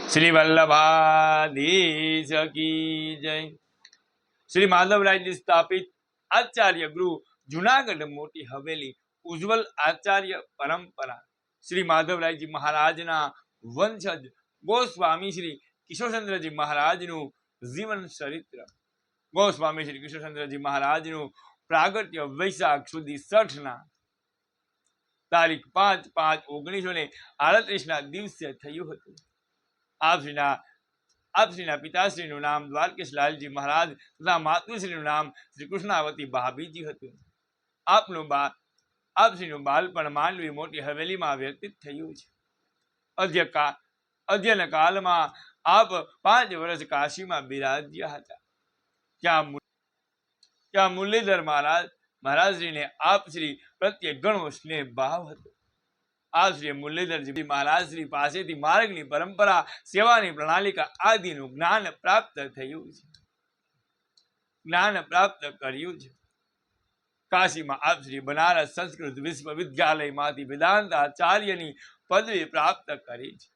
श्री वल्लभाधीश की जय। श्री माधवराय जी स्थापित आचार्य गृह जूनागढ़ मोटी हवेली उज्जवल आचार्य परंपरा श्री माधवराय जी महाराज ना वंशज गोस्वामी श्री किशोरचंद्र जी महाराज नु जीवन चरित्र। गोस्वामी श्री किशोरचंद्र जी महाराज नु प्रागट्य वैशाख सुधी 60 ना तारीख 5/5/1938 ना दिवसे थयुं हतुं। आपश्रीना पिताश्रीનું નામ દ્વારકેશ લાલજી મહારાજ તથા માતુશ્રીનું નામ શ્રી કૃષ્ણાવતી ભાભીજી હતું। આપશ્રીનું બાળપણ માંડવી મોટી હવેલીમાં વ્યતીત થયું છે। અધ્યયન કાળમાં આપ 5 વર્ષ કાશીમાં બિરાજ્યા હતા। ત્યાં મુરલીધર મહારાજજીને આપશ્રી પ્રત્યે ઘણો સ્નેહ ભાવ હતો। श्री मुरलीधर जी महाराज श्री पासेथी मार्गनी परंपरा सेवानी प्रणालिका आदिनु ज्ञान प्राप्त थयुं छे। ज्ञान प्राप्त कर्युं छे। काशी में आप श्री बनारस संस्कृत विश्वविद्यालय मांथी वेदांत आचार्यनी पदवी प्राप्त करी छे।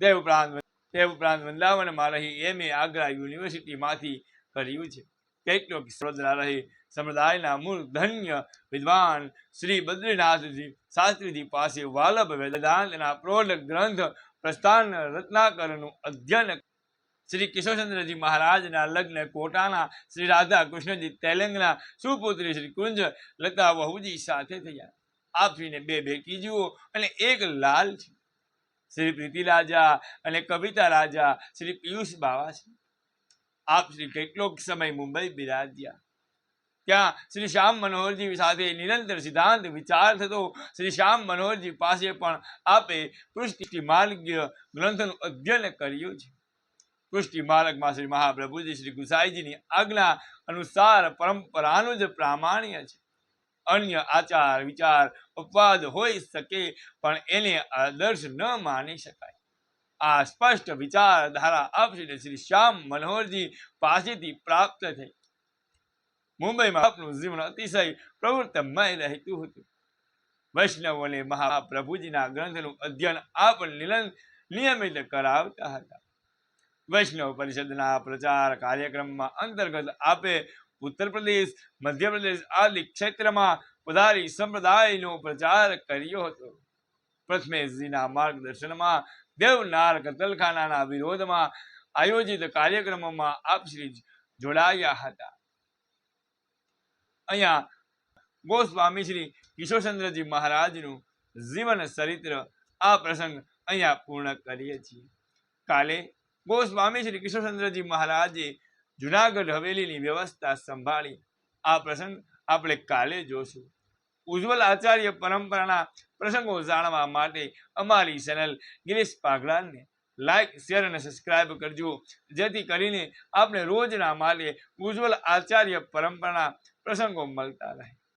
ते उपरांत वृंदावन में रही एमए आग्रा यूनिवर्सिटी मांथी कर्युं छे। કેટલોક વડોદરા રહી સંપ્રદાયના મૂળ ધન્ય વિદ્વાન શ્રી બદ્રીનાથજી શાસ્ત્રીજી પાસે વાલ્લભ વેદાંતના પ્રૌઢ ગ્રંથ પ્રસ્થાન રત્નાકરનું અધ્યયન। શ્રી કિશોરચંદ્રજી મહારાજના લગ્ન કોટાના શ્રી રાધા કૃષ્ણજી તેલંગના સુપુત્રી શ્રી કુંજ લતા વહુજી સાથે થયા। આપશ્રીને 2 બેટીજીઓ અને 1 લાલ છે। શ્રી પ્રીતિ રાજા અને કવિતા રાજા શ્રી પિયુષ બાવા છે। आप श्री કેટલોક समय मुंबई बिराज्या। क्या श्री श्याम मनोहर जी साथे निरंतर सिद्धांत विचार थतो। श्री श्याम मनोहर जी पासे पण आपे पुष्टि मार्ग ग्रंथनु अध्ययन कर्युं छे। पुष्टि मार्ग में श्री महाप्रभु जी श्री गुसाई जी आज्ञा अनुसार परंपरानु ज प्रामाण्य छे। अन्य आचार विचार अपवाद होई सके पण एने आदर्श न मानी शकाय। आ स्पष्ट विचारधारा आप श्री श्याम मनोहर जी पासेथी प्राप्त थई। मुंबई में आपनुं जीवन अतिशय प्रवृत्तमय रहतुं हतुं। वैष्णवोने महाप्रभुजीना ग्रंथनुं अध्ययन आप नियमित करावता हता। वैष्णव परिषदना प्रचार कार्यक्रम में अंतर्गत आपे उत्तर प्रदेश मध्य प्रदेश आदि क्षेत्र में पधारी संप्रदायनो प्रचार कर्यो हतो। प्रथमेशजीना मार्गदर्शन में देवनार कतलखाना विरोध में आयोजित कार्यक्रम में आप श्री जोड़ाया हता। अहींया गोस्वामी श्री किशोरचंद्रजी महाराजनु जीवन चरित्र आ प्रसंग अहींया पूर्ण करीए छीए। काले गोस्वामी श्री किशोरचंद्रजी महाराजे जूनागढ़ हवेलीनी व्यवस्था संभाળી। आ प्रसंग આપણે કાલે જોશું। उज्जवल आचार्य परंपराना प्रसंगों जाणवा माटे अमारी चेनल गिरीश पागलाने लाइक शेर और सब्सक्राइब करजो, जेथी करीने आपने रोजना माटे उज्जवल आचार्य परंपराना प्रसंगों मळता रहे।